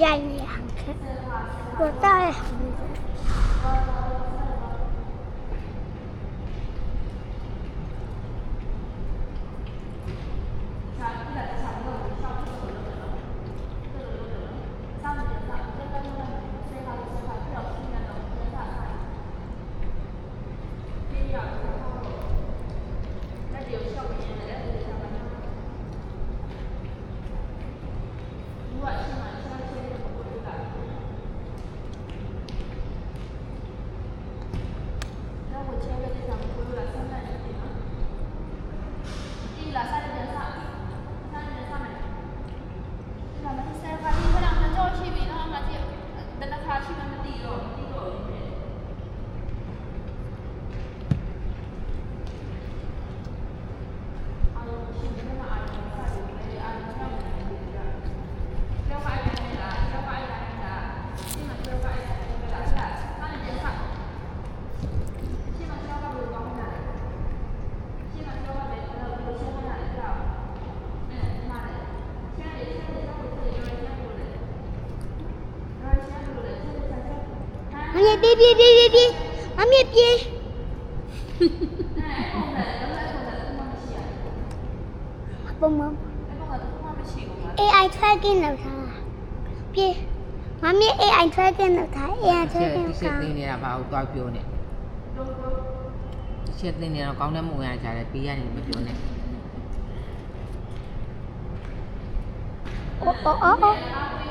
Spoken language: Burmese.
ရိုက်နေရကိုတားရမမေပြေးမမေပြေးပုံမ AI tracking လောက်ထားပြေးမမေ AI tracking လောက်ထား AI tracking ဒီချက်သိနေတာဘာလို့သွားပြောနေဒီချက်သိနေတော့ကောင်းတဲ့မဝင်ရကြတယ်ပေးရတယ်မပြောနဲ့哦